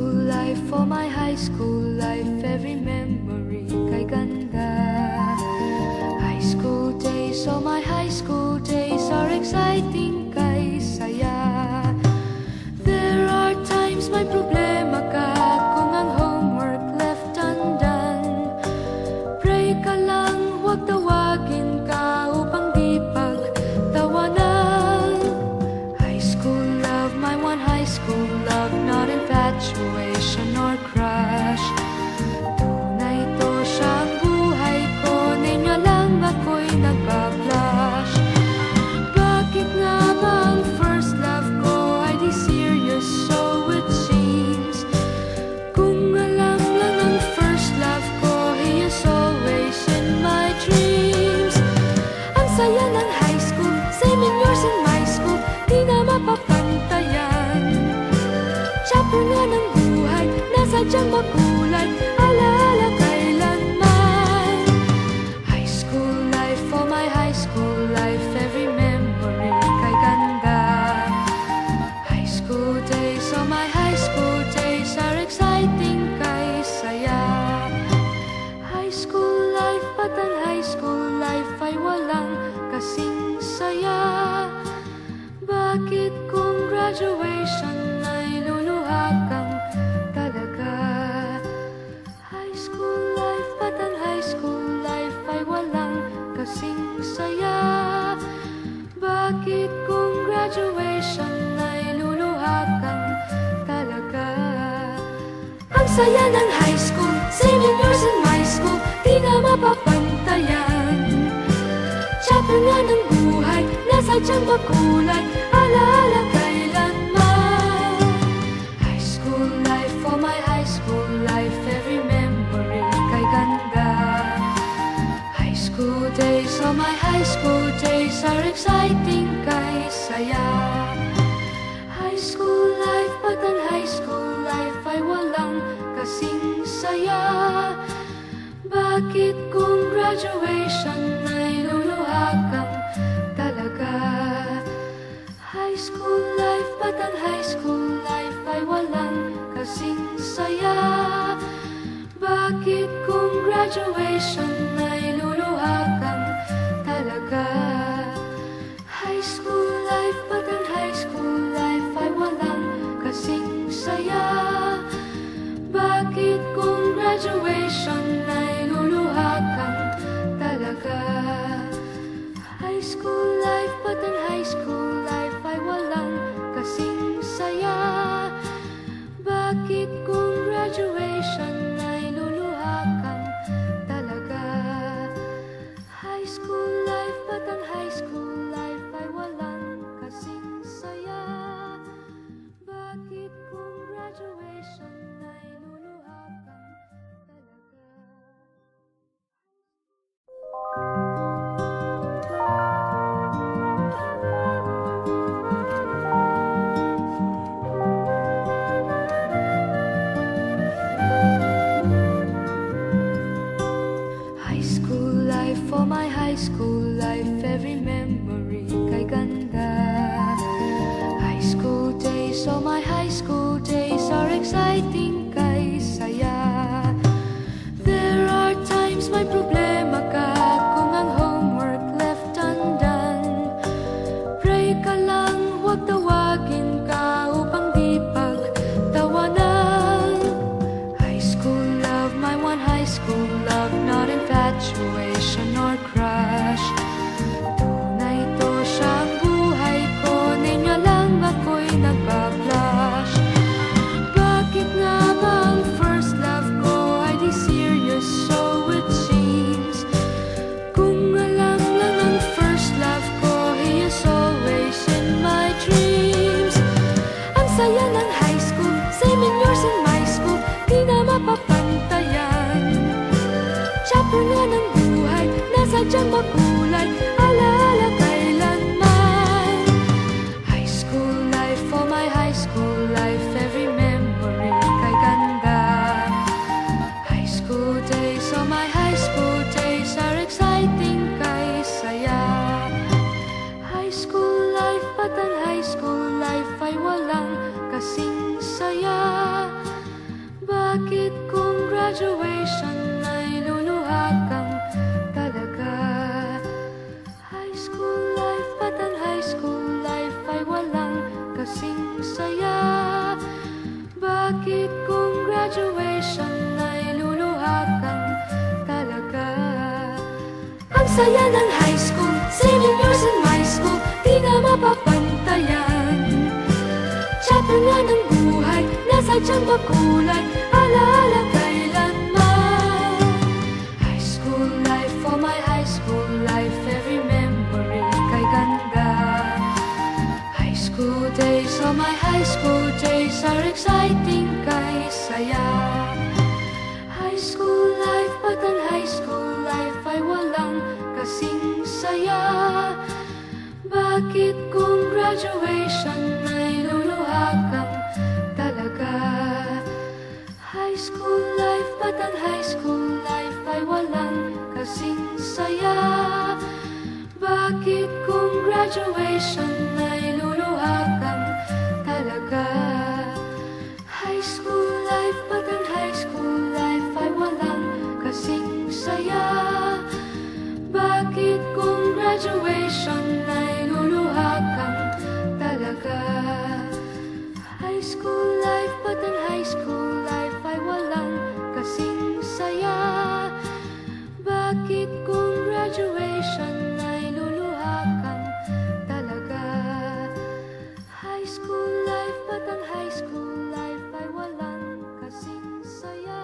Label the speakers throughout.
Speaker 1: school life, for my high school life, every memory kay ganda. High school days, oh my high school days are exciting kay saya. There are times may problema ka kung ang homework left undone. Pray ka lang, huwag tawagin ka upang di pagtawanan. High school love, my one high school love, not infatuation or crush. Tunay to siyang buhay ko, niya lang ako'y nagpa-blush. Bakit nga ba ang first love ko ay di serious, so it seems? Kung alam lang ang first love ko, he is always in my dreams. Ang saya ng high school, 7 years in my school, di na mapapantayan. Chapter nga ng buhay, nasadyang makulay, alaala kailanman. High school life, for my high school life, every memory kay ganda. High school days, oh my high school days are exciting kay saya. High school life, but ang high school life ay walang kasing saya. Bakit kung graduation ay luluha kang talaga? High school life, but ang high school life ay walang kasing saya. Bakit kung graduation ay luluha kang talaga? Ang saya ng high school, 7 years in my school, di na mapapantayan. Chapter nga ng buhay, nasadyang makulay, alaala kailanman. High school life, for my high school life, every memory kay ganda. High school days, oh my high school days are exciting kay saya. High school life, but ang high school life ay walang kasing saya. Bakit kung graduation ay luluha kang talaga? High school life, but ang high school life ay walang kasing saya. Bakit kung graduation ay luluha kang talaga? High school life, but ang high school life ay walang kasing saya. Bakit kung graduation ay luluha kang talaga? High school life, but ang high school life ay walang kasing saya. Bakit kung graduation ay luluha kang talaga? High school life, but ang high school life ay walang kasing saya. Bakit kung graduation ay luluha kang talaga? Bakit kung graduation ay luluha kang talaga? High school life, ba't ang high school life ay walang kasing saya? Bakit kung graduation ay luluha kang talaga? Ang saya ng high school, 7 years in my school, di na mapapantayan. Chapter nga ng buhay, nasadyang makulay, alaala kailanman. High school life, for my high school life, every memory kay ganda. High school days, oh my high school days are exciting kay saya. High school life, ba't ang high school life ay walang kasing saya? Bakit kung graduation ay luluha kang talaga? High school life, ba't ang high school life ay walang kasing saya? Bakit kung graduation ay luluha kang talaga? High school life, ba't ang high school life ay walang kasing saya? Bakit kung graduation ay luluha kang talaga? High school life, ba't ang high school life ay walang kasing saya? Bakit kung graduation ay luluha kang talaga? High school life, ba't ang high school life ay walang kasing saya?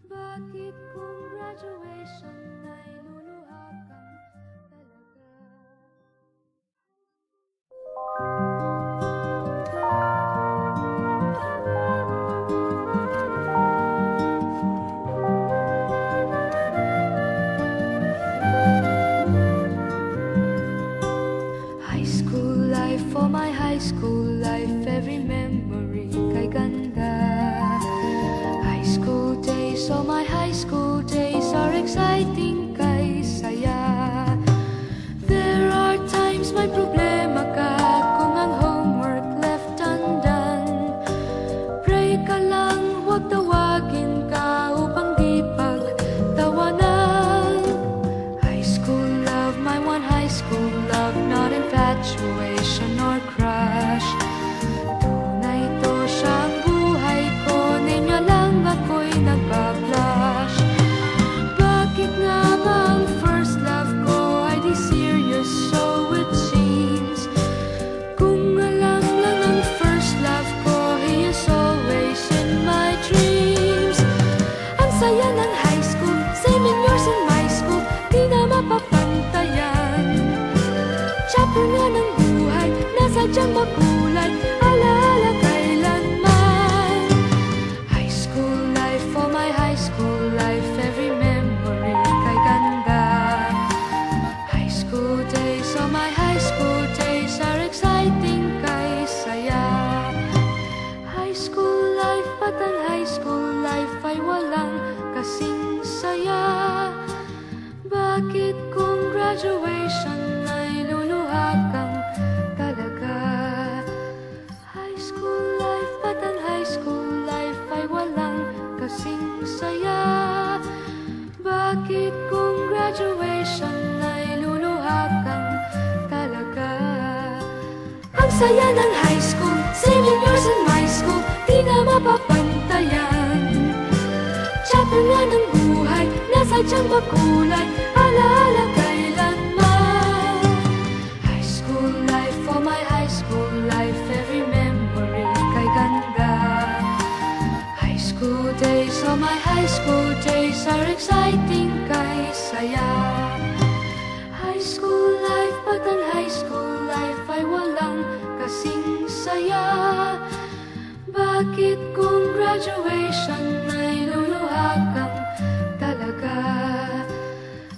Speaker 1: Bakit kung graduation ay luluha kang talaga? High school life, for my high school life, every memory kay ganda. High school days, oh my high school days are exciting kay saya. There are times may problema ka kung ang homework left undone. Pray ka lang, huwag tawagin ka upang di pagtawanan. High school love, my one high school love, not infatuation or crush. Tunay to siyang buhay ko, ninyo lang ako'y nagbablush. Bakit nga ba ang first love ko ay di serious, so it seems? Kung alam lang ang first love ko, he is always in my dreams. Ang saya ng high school, 7 years in my school, di na mapapantayan. Chapter nga ng buhay, nasadyang makulay, alaala kailanman. High school life, for my high school life, every memory kay ganda. High school days, oh my high school days are exciting kay saya. High school life, ba't ang high school life ay walang kasing saya? Bakit kung graduation ay luluha kang talaga? High school life, ba't ang high school life ay walang kasing saya? Bakit kung graduation ay luluha kang talaga? Ang saya ng high school, 7 years in my school, di na mapapantayan. Chapter nga ng buhay, nasadyang makulay, alaala kailanman. High school life, for my high school life, every memory kay ganda. High school days, oh my high school days are exciting kay saya. High school life, ba't ang high school life ay walang kasing saya? Bakit kung graduation ay luluha kang talaga?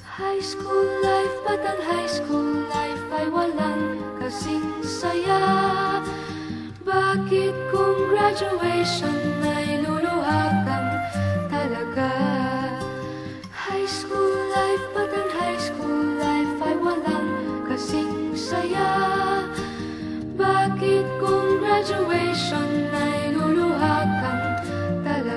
Speaker 1: High school life, ba't ang high school life ay walang kasing saya? Bakit kung graduation ay luluha kang talaga? High school life, ba't ang high school life ay walang kasing saya? Bakit kung graduation ay luluha kang talaga?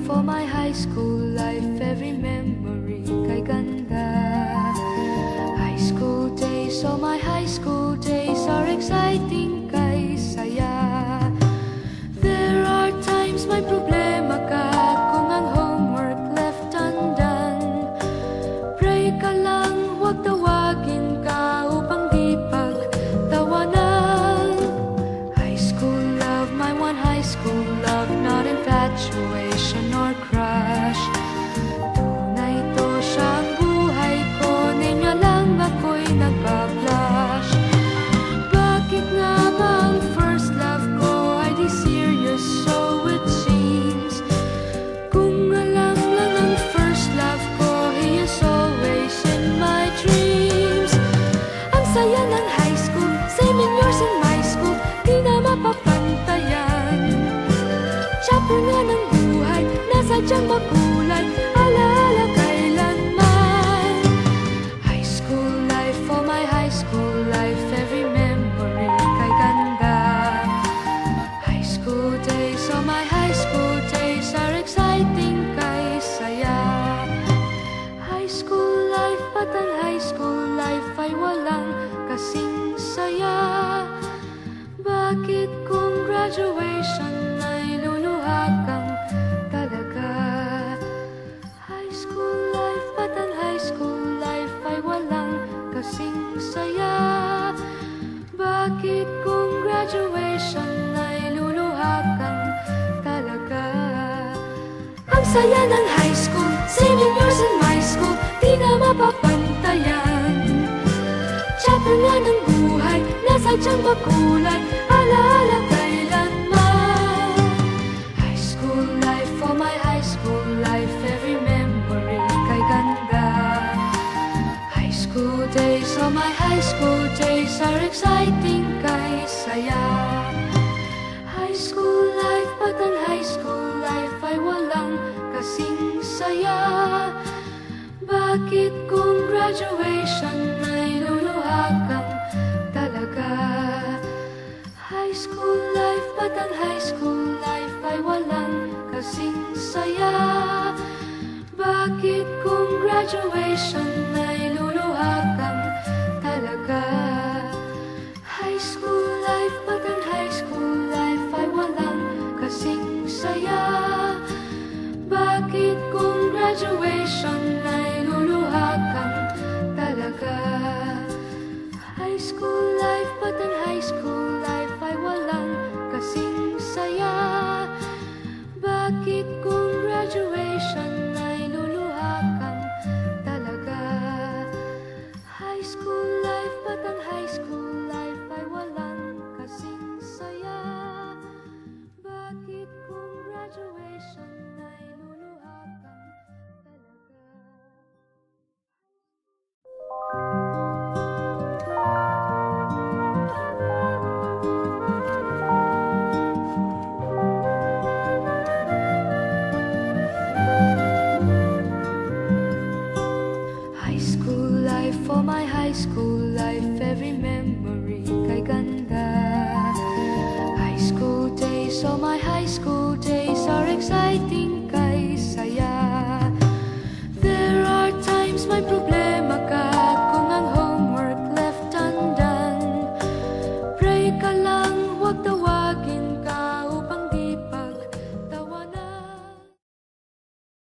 Speaker 1: for my high school life, every memory kay ganda. High school days, oh my high school days are exciting kay saya. There are times may problema ka kung ang homework left undone. Pray ka lang, huwag tawagin ka upang di pagtawanan. High school love, my one high school love, not infatuation or crush. Tunay to siyang buhay ko, niya lang ako'y nagpa-blush. Bakit nga ba ang first love ko ay di serious, so it seems? Kung alam lang ang first love ko, he is always in my dreams. Ang saya ng high school, same in yours in my school, di na mapapantayan. Chapter nga ng buhay, nasadyang makulay, alaala kailanman. High school life, oh my high school life, every memory kay ganda. High school days, oh my high school days are exciting kay saya. High school life, but ang high school life ay walang kasing saya. Bakit kung graduation ay luluha kang talaga? High school life, but ang high school life ay walang kasing saya. Bakit kung graduation ay luluha kang talaga? Ang saya ng high school, same in yours in my school, di na mapapantayan. Chapter nga ng buhay, nasadyang makulay, alaala kailanman. High school life, oh my high school life, every memory kay ganda. High school days, oh my high school days are exciting kay saya. High school life, but ang high school life ay walang kasing saya. Bakit kung graduation ay luluha kang talaga? High school life, but ang high school life ay walang kasing saya. Bakit kung graduation ay luluha kang talaga? High school life, but ang high school life ay walang kasing saya. Bakit kung graduation ay luluha kang talaga? High school life, but ang high school life ay walang kasing saya. Bakit kung graduation ay luluha kang talaga? High school life, but ang high school life ay walang kasing saya. Bakit kung graduation ay luluha kang talaga? High school life, for my high school life, every memory kay ganda. High school days, oh my high school days are exciting